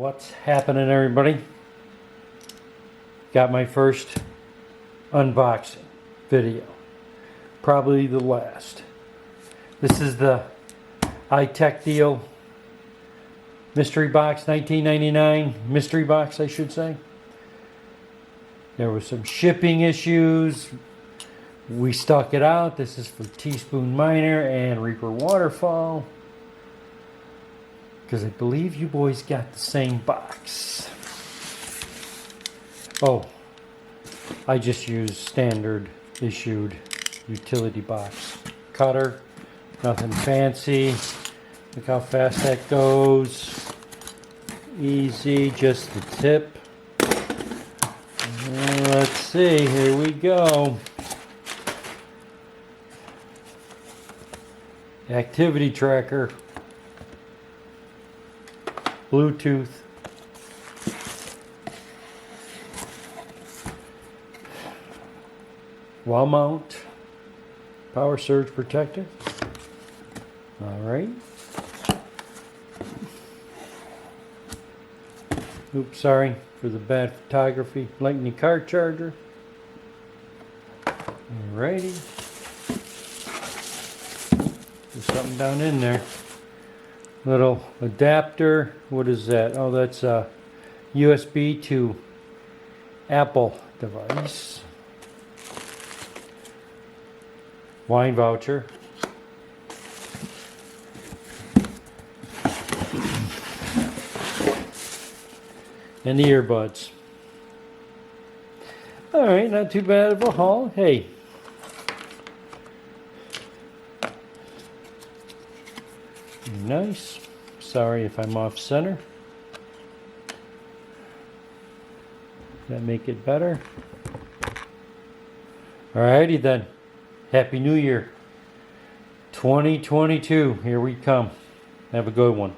What's happening, everybody? Got my first unboxing video, probably the last. This is the itechdeals mystery box, 1999 mystery box, I should say. There was some shipping issues. We stuck it out. This is for Teaspoon Miner and Reaper Waterfall, because I believe you boys got the same box. Oh, I just used standard issued utility box. Cutter, nothing fancy. Look how fast that goes. Easy, just the tip. Let's see, here we go. Activity tracker. Bluetooth. Wall mount. Power surge protector. Alright. Oops, sorry for the bad photography. Lightning car charger. Alrighty. There's something down in there. Little adapter. What is that? Oh, that's a USB to Apple device. Wine voucher. And the earbuds. Alright, not too bad of a haul. Hey. Nice. Sorry if I'm off center. That make it better. Alrighty then. Happy New Year. 2022. Here we come. Have a good one.